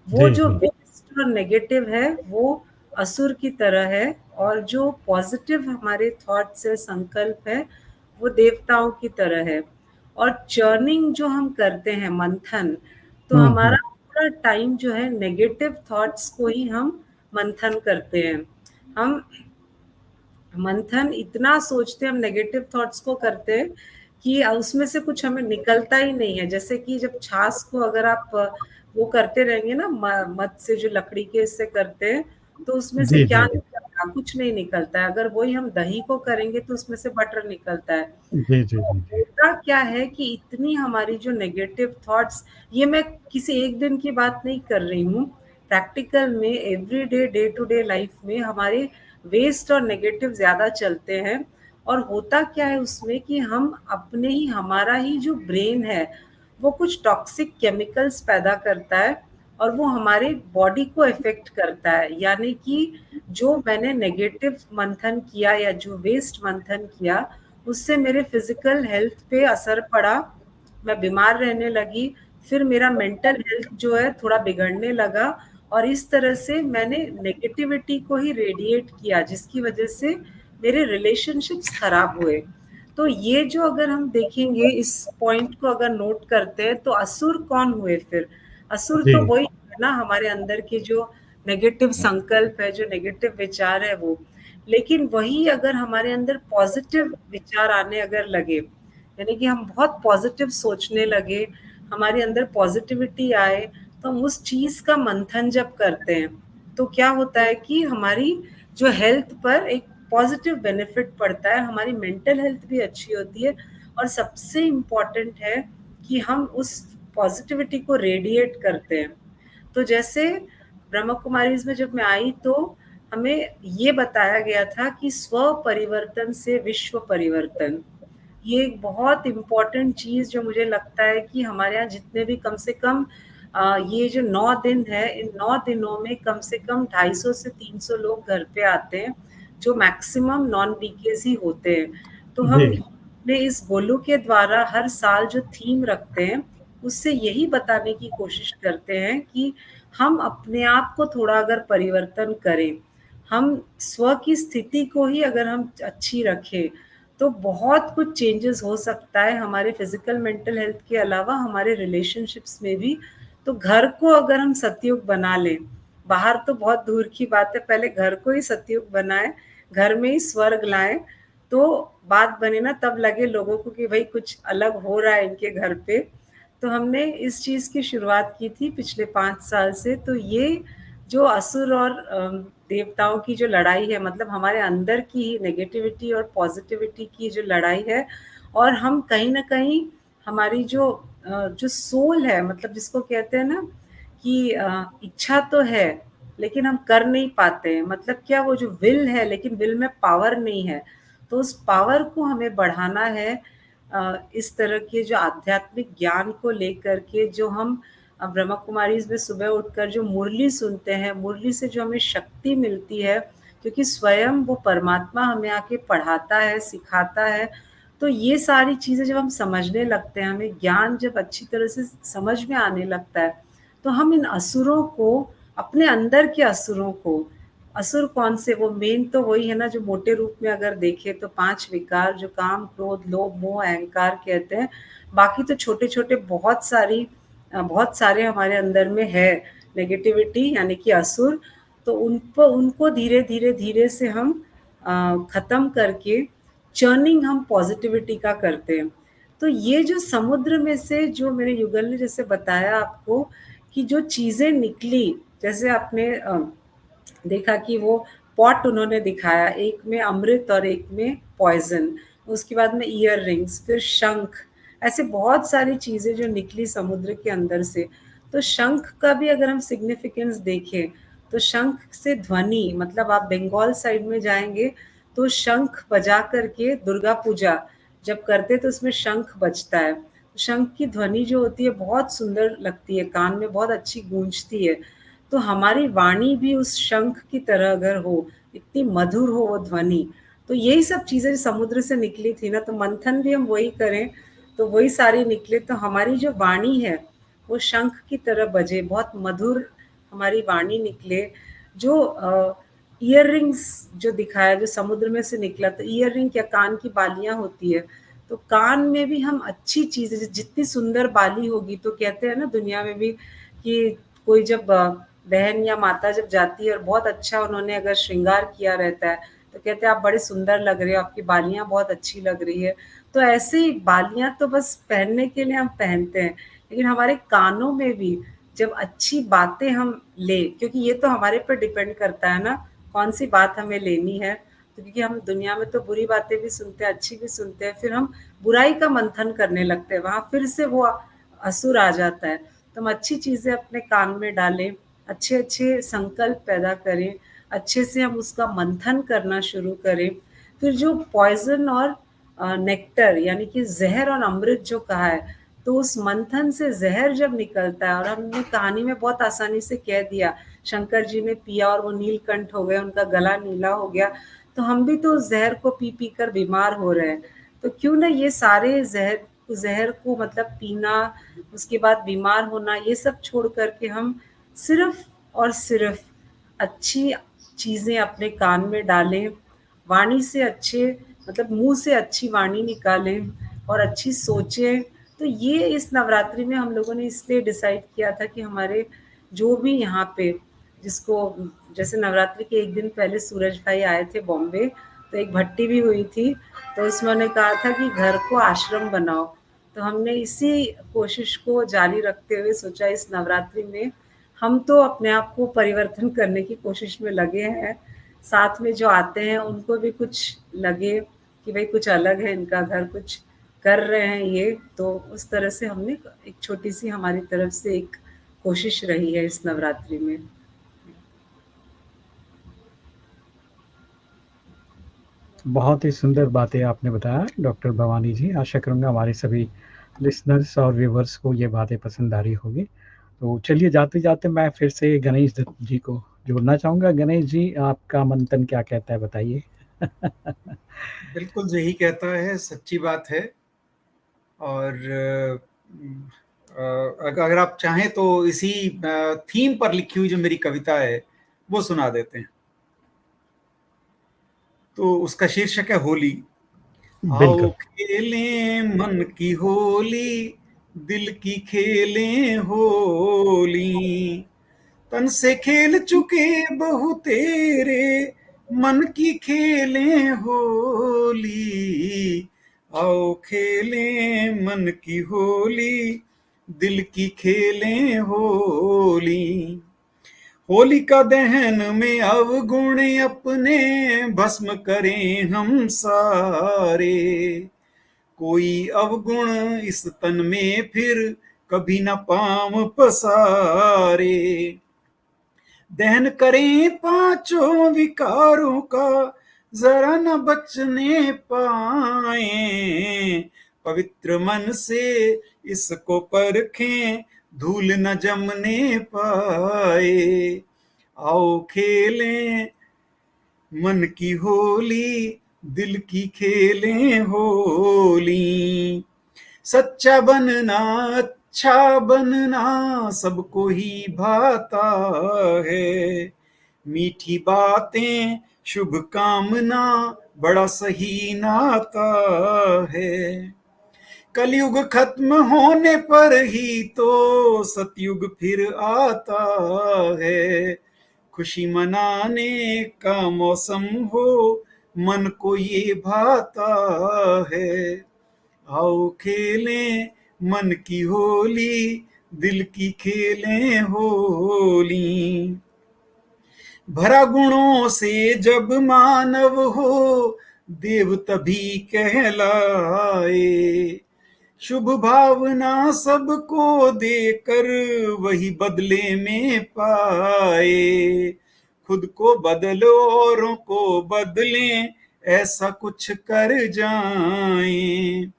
वो जी, जो जी। वेस्ट और नेगेटिव है वो असुर की तरह है, और जो पॉजिटिव हमारे थॉट्स है, संकल्प है, वो देवताओं की तरह है। और चर्निंग जो हम करते हैं, मंथन, तो हुँ, हमारा हुँ। पूरा टाइम जो है नेगेटिव थॉट्स को ही हम मंथन करते हैं। हम मंथन इतना सोचते हैं, हम नेगेटिव थॉट्स को करते हैं कि उसमें से कुछ हमें निकलता ही नहीं है। जैसे कि जब छाछ को अगर आप वो करते रहेंगे ना, मत से जो लकड़ी के इससे करते हैं, तो उसमें से जी, क्या जी। निकलता है? कुछ नहीं निकलता है। अगर वही हम दही को करेंगे तो उसमें से बटर निकलता है। जी, जी, तो जी, जी। होता क्या है कि इतनी हमारी जो नेगेटिव थॉट्स, ये मैं किसी एक दिन की बात नहीं कर रही हूँ, प्रैक्टिकल में everyday, day to day life में हमारे वेस्ट और नेगेटिव ज़्यादा चलते हैं। और होता क्या है उसमें कि हम अपने ही, हमारा ही जो ब्रेन है, वो कुछ टॉक्सिक केमिकल्स पैदा करता है, और वो हमारे बॉडी को इफ़ेक्ट करता है। यानी कि जो मैंने नेगेटिव मंथन किया या जो वेस्ट मंथन किया, उससे मेरे फिज़िकल हेल्थ पे असर पड़ा, मैं बीमार रहने लगी, फिर मेरा मेंटल हेल्थ जो है थोड़ा बिगड़ने लगा, और इस तरह से मैंने नेगेटिविटी को ही रेडिएट किया, जिसकी वजह से मेरे रिलेशनशिप्स खराब हुए। तो ये जो अगर हम देखेंगे, इस पॉइंट को अगर नोट करते हैं, तो असुर कौन हुए फिर? असुर जी। तो वही है ना, हमारे अंदर के जो नेगेटिव संकल्प है, जो नेगेटिव विचार है वो। लेकिन वही अगर हमारे अंदर पॉजिटिव विचार आने अगर लगे, यानी कि हम बहुत पॉजिटिव सोचने लगे, हमारे अंदर पॉजिटिविटी आए, तो हम उस चीज़ का मंथन जब करते हैं, तो क्या होता है कि हमारी जो हेल्थ पर एक पॉजिटिव बेनिफिट पड़ता है, हमारी मेंटल हेल्थ भी अच्छी होती है, और सबसे इम्पोर्टेंट है कि हम उस पॉजिटिविटी को रेडिएट करते हैं। तो जैसे ब्रह्म कुमारीज़ में जब मैं आई, तो हमें ये बताया गया था कि स्व परिवर्तन से विश्व परिवर्तन। ये एक बहुत इम्पोर्टेंट चीज़ जो मुझे लगता है कि हमारे यहाँ जितने भी कम से कम ये जो 9 दिन है, इन 9 दिनों में कम से कम 250 से 300 लोग घर पे आते हैं, जो मैक्सिमम नॉन बीकेज़ ही होते हैं। तो हम जी, अपने इस गोलू के द्वारा हर साल जो थीम रखते हैं, उससे यही बताने की कोशिश करते हैं कि हम अपने आप को थोड़ा अगर परिवर्तन करें, हम स्व की स्थिति को ही अगर हम अच्छी रखें, तो बहुत कुछ चेंजेस हो सकता है हमारे फिजिकल मेंटल हेल्थ के अलावा हमारे रिलेशनशिप्स में भी। तो घर को अगर हम सतयुग बना लें, बाहर तो बहुत दूर की बात है, पहले घर को ही सतयुग बनाए, घर में ही स्वर्ग लाएं, तो बात बने ना, तब लगे लोगों को कि भाई कुछ अलग हो रहा है इनके घर पे। तो हमने इस चीज की शुरुआत की थी पिछले 5 साल से। तो ये जो असुर और देवताओं की जो लड़ाई है, मतलब हमारे अंदर की ही नेगेटिविटी और पॉजिटिविटी की जो लड़ाई है, और हम कहीं ना कहीं हमारी जो सोल है, मतलब जिसको कहते हैं ना कि इच्छा तो है लेकिन हम कर नहीं पाते हैं, मतलब क्या, वो जो विल है लेकिन विल में पावर नहीं है। तो उस पावर को हमें बढ़ाना है इस तरह के जो आध्यात्मिक ज्ञान को लेकर के, जो हम ब्रह्मा कुमारीज में सुबह उठकर जो मुरली सुनते हैं, मुरली से जो हमें शक्ति मिलती है, क्योंकि स्वयं वो परमात्मा हमें आके पढ़ाता है, सिखाता है। तो ये सारी चीज़ें जब हम समझने लगते हैं, हमें ज्ञान जब अच्छी तरह से समझ में आने लगता है, तो हम इन असुरों को, अपने अंदर के असुरों को, असुर कौन से, वो मेन तो वही है ना, जो मोटे रूप में अगर देखें तो 5 विकार, जो काम, क्रोध, लोभ, मोह, अहंकार कहते हैं। बाकी तो छोटे छोटे बहुत सारे हमारे अंदर में है नेगेटिविटी, यानी कि असुर। तो उनको धीरे धीरे धीरे से हम खत्म करके चर्निंग हम पॉजिटिविटी का करते हैं। तो ये जो समुद्र में से, जो मेरे युगल ने जैसे बताया आपको कि जो चीजें निकली, जैसे आपने देखा कि वो पॉट उन्होंने दिखाया, एक में अमृत और एक में पॉइजन, उसके बाद में ईयर रिंग्स, फिर शंख, ऐसे बहुत सारी चीजें जो निकली समुद्र के अंदर से। तो शंख का भी अगर हम सिग्निफिकेंस देखें, तो शंख से ध्वनि, मतलब आप बंगाल साइड में जाएंगे तो शंख बजा करके दुर्गा पूजा जब करते तो उसमें शंख बजता है। शंख की ध्वनि जो होती है बहुत सुंदर लगती है, कान में बहुत अच्छी गूंजती है। तो हमारी वाणी भी उस शंख की तरह अगर हो, इतनी मधुर हो वो ध्वनि, तो यही सब चीजें समुद्र से निकली थी ना, तो मंथन भी हम वही करें तो वही सारी निकले। तो हमारी जो वाणी है वो शंख की तरह बजे, बहुत मधुर हमारी वाणी निकले। जो ईयर रिंग्स जो दिखाया, जो समुद्र में से निकला, तो ईयर रिंग क्या, कान की बालियां होती है, तो कान में भी हम अच्छी चीजें, जितनी सुंदर बाली होगी, तो कहते हैं ना दुनिया में भी कि कोई जब बहन या माता जब जाती है और बहुत अच्छा उन्होंने अगर श्रृंगार किया रहता है, तो कहते हैं आप बड़े सुंदर लग रहे हो, आपकी बालियां बहुत अच्छी लग रही है। तो ऐसे ही बालियां तो बस पहनने के लिए हम पहनते हैं, लेकिन हमारे कानों में भी जब अच्छी बातें हम ले, क्योंकि ये तो हमारे पर डिपेंड करता है ना कौन सी बात हमें लेनी है। तो क्योंकि हम दुनिया में तो बुरी बातें भी सुनते हैं, अच्छी भी सुनते हैं, फिर हम बुराई का मंथन करने लगते हैं, वहां फिर से वो असुर आ जाता है। तो हम अच्छी चीजें अपने कान में डालें, अच्छे अच्छे संकल्प पैदा करें, अच्छे से हम उसका मंथन करना शुरू करें। फिर जो पॉइजन और नेक्टर, यानी कि जहर और अमृत जो कहा है, तो उस मंथन से जहर जब निकलता है, और हमने कहानी में बहुत आसानी से कह दिया, शंकर जी ने पिया और वो नीलकंठ हो गए, उनका गला नीला हो गया, तो हम भी तो उस जहर को पी पी कर बीमार हो रहे हैं। तो क्यों ना ये सारे जहर को मतलब पीना, उसके बाद बीमार होना, ये सब छोड़ करके हम सिर्फ और सिर्फ अच्छी चीजें अपने कान में डालें, वाणी से अच्छे, मतलब मुंह से अच्छी वाणी निकालें और अच्छी सोचें। तो ये इस नवरात्रि में हम लोगों ने इसलिए डिसाइड किया था कि हमारे जो भी यहाँ पे, जिसको, जैसे नवरात्रि के एक दिन पहले सूरज भाई आए थे बॉम्बे, तो एक भट्टी भी हुई थी, तो उसमें उन्होंने कहा था कि घर को आश्रम बनाओ। तो हमने इसी कोशिश को जारी रखते हुए सोचा इस नवरात्रि में हम तो अपने आप को परिवर्तन करने की कोशिश में लगे हैं, साथ में जो आते हैं उनको भी कुछ लगे कि भाई कुछ अलग है, इनका घर कुछ कर रहे हैं ये। तो उस तरह से हमने एक छोटी सी हमारी तरफ से एक कोशिश रही है इस नवरात्रि में। बहुत ही सुंदर बातें आपने बताया डॉक्टर भवानी जी। आशा करूँगा हमारे सभी लिसनर्स और व्यूवर्स को ये बातें पसंद आ रही होगी। तो चलिए जाते-जाते मैं फिर से गणेश दत्त जी को जोड़ना चाहूँगा। गणेश जी, आपका मंथन क्या कहता है बताइए? बिल्कुल सही कहता है, सच्ची बात है। और अगर आप चाहें तो इसी थीम पर लिखी हुई जो मेरी कविता है वो सुना देते हैं। तो उसका शीर्षक है होली। आओ बिल्कुल। खेलें मन की होली, दिल की खेलें होली। तन से खेल चुके बहु तेरे मन की खेलें होली। आओ खेलें मन की होली, दिल की खेलें होली। होलिका दहन में अवगुण अपने भस्म करें हम सारे। कोई अवगुण इस तन में फिर कभी न पांव पसारे। दहन करें पांचों विकारों का, जरा न बचने पाए। पवित्र मन से इसको परखें, धूल न जमने पाए। आओ खेलें मन की होली, दिल की खेलें होली। सच्चा बनना अच्छा बनना सबको ही भाता है। मीठी बातें शुभ कामना बड़ा सही नाता है। कलयुग खत्म होने पर ही तो सतयुग फिर आता है। खुशी मनाने का मौसम हो, मन को ये भाता है। आओ खेलें मन की होली, दिल की खेलें होली। भरा गुणों से जब मानव हो, देव तभी कहलाए। शुभ भावना सबको देकर वही बदले में पाए। खुद को बदलो औरों को बदलें, ऐसा कुछ कर जाएं।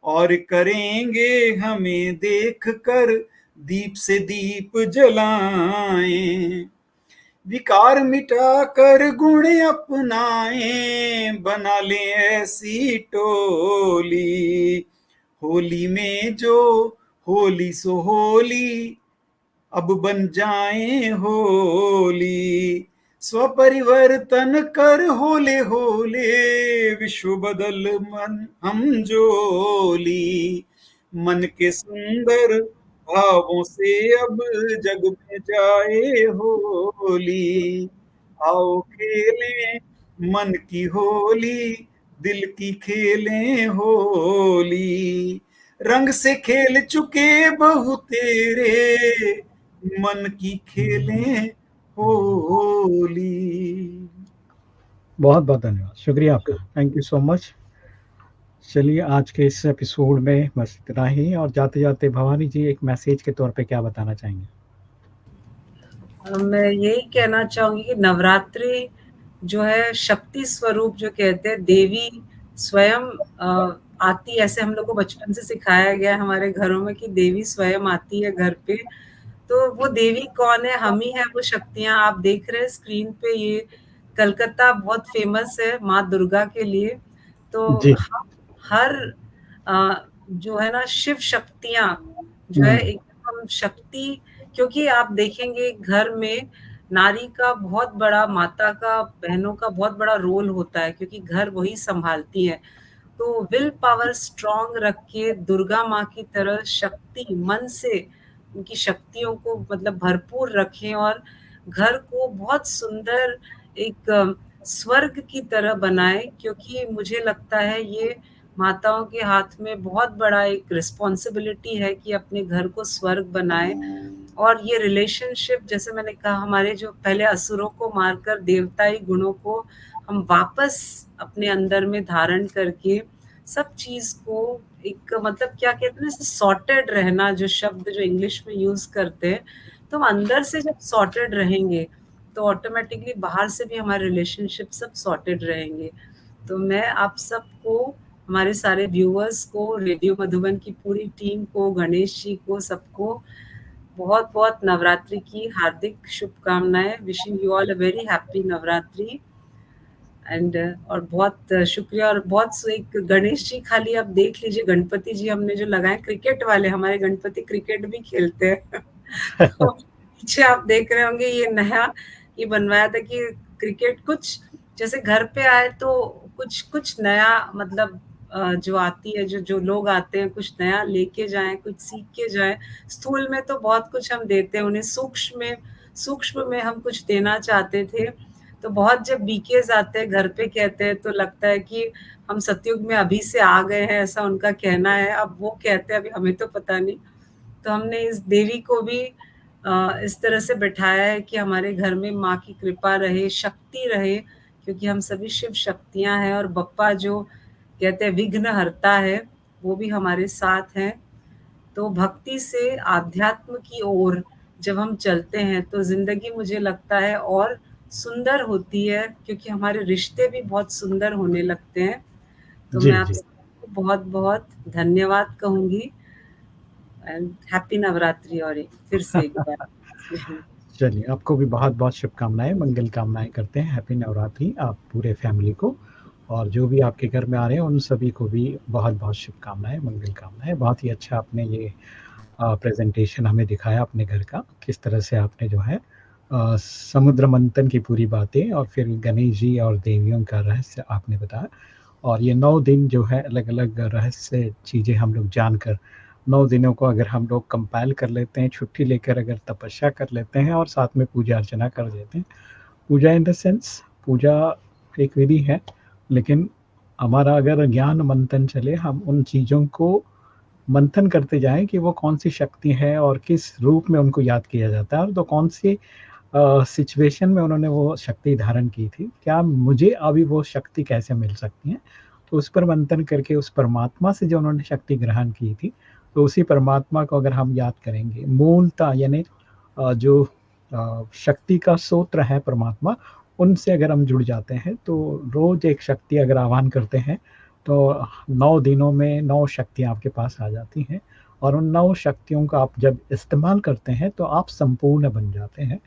और करेंगे हमें देख कर दीप से दीप जलाएं। विकार मिटा कर गुण अपनाएं, बना लें ऐसी टोली। होली में जो होली सो होली, अब बन जाएं होली। स्वपरिवर्तन कर होले होले, विश्व बदल मन हम जोली। मन के सुंदर भावों से अब जग में जाए होली। आओ खेलें मन की होली, दिल की खेलें होली। रंग से खेल चुके बहु तेरे मन की खेलें होली। बहुत बहुत धन्यवाद, शुक्रिया आपका, थैंक यू सो मच। चलिए आज के इस एपिसोड में बस इतना ही, और जाते जाते भवानी जी एक मैसेज के तौर पे क्या बताना चाहेंगे? मैं यही कहना चाहूंगी कि नवरात्रि जो है शक्ति स्वरूप, जो कहते हैं देवी स्वयं आती, ऐसे हम लोग को बचपन से सिखाया गया है हमारे घरों में कि देवी स्वयं आती है घर पे। तो वो देवी कौन है? हम ही है वो शक्तियां। आप देख रहे हैं स्क्रीन पे, ये कलकत्ता बहुत फेमस है माँ दुर्गा के लिए। तो जी। हम हर जो है ना शिव शक्तियां जो है एकदम शक्ति, क्योंकि आप देखेंगे घर में नारी का बहुत बड़ा, माता का, बहनों का बहुत बड़ा रोल होता है, क्योंकि घर वही संभालती है। तो विल पावर स्ट्रांग रख के दुर्गा माँ की तरह शक्ति मन से उनकी शक्तियों को मतलब भरपूर रखें, और घर को बहुत सुंदर एक स्वर्ग की तरह बनाएं। क्योंकि मुझे लगता है ये माताओं के हाथ में बहुत बड़ा एक रिस्पॉन्सिबिलिटी है कि अपने घर को स्वर्ग बनाए। और ये रिलेशनशिप, जैसे मैंने कहा, हमारे जो पहले असुरों को मारकर देवताई गुणों को हम वापस अपने अंदर में धारण करके सब चीज को एक मतलब क्या कहते हैं सॉर्टेड रहना, जो शब्द जो इंग्लिश में यूज करते हैं, तो हम अंदर से जब सॉर्टेड रहेंगे तो ऑटोमेटिकली बाहर से भी हमारे रिलेशनशिप सब सॉर्टेड रहेंगे। तो मैं आप सबको, हमारे सारे व्यूअर्स को, रेडियो मधुबन की पूरी टीम को, गणेश जी को, सबको बहुत बहुत नवरात्रि की हार्दिक शुभकामनाएं। Wishing you all a very happy Navratri. And और बहुत शुक्रिया। और बहुत एक गणेश जी, खाली आप देख लीजिए गणपति जी हमने जो लगाए, क्रिकेट वाले, हमारे गणपति क्रिकेट भी खेलते हैं तो पीछे आप देख रहे होंगे ये नया ये बनवाया था कि क्रिकेट कुछ जैसे घर पे आए तो कुछ कुछ नया मतलब जो आती है, जो लोग आते हैं कुछ नया लेके जाएं, कुछ सीख के जाएं। स्थूल में तो बहुत कुछ हम देते हैं, उन्हें सूक्ष्म में हम कुछ देना चाहते थे। तो बहुत जब बीकेज आते हैं घर पे कहते हैं तो लगता है कि हम सतयुग में अभी से आ गए हैं, ऐसा उनका कहना है। अब वो कहते हैं, अभी हमें तो पता नहीं। तो हमने इस देवी को भी इस तरह से बैठाया है कि हमारे घर में माँ की कृपा रहे, शक्ति रहे, क्योंकि हम सभी शिव शक्तियां हैं। और बप्पा जो कहते हैं विघ्न हरता है, वो भी हमारे साथ हैं। तो भक्ति से आध्यात्म की ओर जब हम चलते हैं तो जिंदगी मुझे लगता है और सुंदर होती है, क्योंकि हमारे रिश्ते भी बहुत सुंदर होने लगते हैं। तो जी, मैं आप जी। सबको बहुत बहुत धन्यवाद कहूंगी एंड हैप्पी नवरात्रि। और फिर से एक बार चलिए, आपको भी बहुत-बहुत शुभकामनाएँ, मंगल कामनाएँ करते हैं। हैप्पी नवरात्रि आप पूरे फैमिली को, और जो भी आपके घर में आ रहे हैं उन सभी को भी बहुत-बहुत शुभकामनाएँ, मंगल कामनाएँ। बहुत ही अच्छा आपने ये प्रेज़ेंटेशन हमें दिखाया अपने घर का, किस तरह से आपने जो है समुद्र मंथन की पूरी बातें और फिर गणेश जी और देवियों का रहस्य आपने बताया। और ये 9 दिन जो है अलग-अलग रहस्य चीज़ें हम लोग जानकर 9 दिनों को अगर हम लोग कंपाइल कर लेते हैं, छुट्टी लेकर अगर तपस्या कर लेते हैं और साथ में पूजा अर्चना कर देते हैं। पूजा इन द सेंस, पूजा एक विधि है, लेकिन हमारा अगर ज्ञान मंथन चले, हम उन चीज़ों को मंथन करते जाएँ कि वो कौन-सी शक्ति है और किस रूप में उनको याद किया जाता है, और तो कौन-सी सिचुएशन में उन्होंने वो शक्ति धारण की थी। क्या मुझे अभी वो शक्ति कैसे मिल सकती है? तो उस पर मंथन करके उस परमात्मा से जो उन्होंने शक्ति ग्रहण की थी, तो उसी परमात्मा को अगर हम याद करेंगे, मूलतः यानी जो शक्ति का स्रोत है परमात्मा, उनसे अगर हम जुड़ जाते हैं, तो रोज़ एक शक्ति अगर आह्वान करते हैं, तो 9 दिनों में 9 शक्तियाँ आपके पास आ जाती हैं, और उन 9 शक्तियों का आप जब इस्तेमाल करते हैं, तो आप संपूर्ण बन जाते हैं।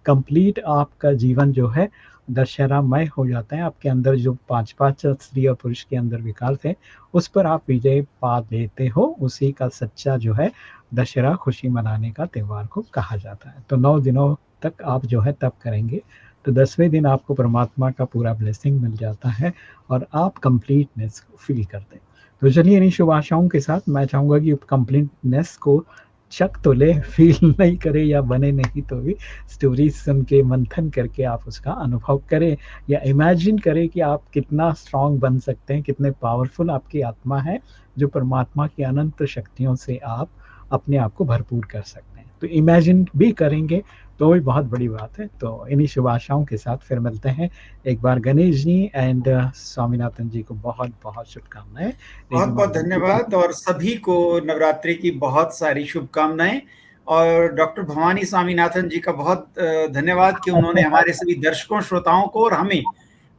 कंप्लीट आपका जीवन जो है दशहरामय हो जाता है। आपके अंदर जो 5-5 स्त्री और पुरुष के अंदर विकार थे, उस पर आप विजय पा लेते हो। उसी का सच्चा जो है दशहरा खुशी मनाने का त्योहार को कहा जाता है। तो 9 दिनों तक आप जो है तप करेंगे, तो 10वें दिन आपको परमात्मा का पूरा ब्लेसिंग मिल जाता है और आप कंप्लीटनेस को फ़ील करते हैं। तो चलिए, इन्हीं शुभ आशाओं के साथ मैं चाहूँगा कि कंप्लीटनेस को चख तो ले, फ़ील नहीं करे या बने नहीं तो भी स्टोरीज़ सुन के मंथन करके आप उसका अनुभव करें, या इमेजिन करें कि आप कितना स्ट्रॉन्ग बन सकते हैं, कितने पावरफुल आपकी आत्मा है, जो परमात्मा की अनंत शक्तियों से आप अपने आप को भरपूर कर सकते हैं। तो इमेजिन भी करेंगे तो भी बहुत बड़ी बात है। तो इन्हीं शुभ आशाओं के साथ फिर मिलते हैं। एक बार गणेश जी एंड स्वामीनाथन जी को बहुत-बहुत शुभकामनाएँ। बहुत-बहुत धन्यवाद, और सभी को नवरात्रि की बहुत सारी शुभकामनाएँ। और डॉक्टर भवानी स्वामीनाथन जी का बहुत धन्यवाद कि उन्होंने हमारे सभी दर्शकों, श्रोताओं को और हमें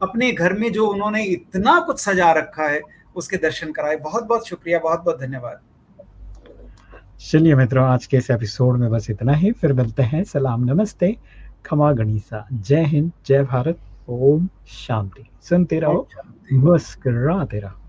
अपने घर में जो उन्होंने इतना कुछ सजा रखा है, उसके दर्शन कराए। बहुत-बहुत शुक्रिया, बहुत-बहुत धन्यवाद। चलिए मित्रों, आज के इस एपिसोड में बस इतना ही। फिर मिलते हैं। सलाम, नमस्ते, खमा गणिसा, जय हिंद, जय भारत, ओम शांति। सुनते रहो, मुस्कुराते रहो।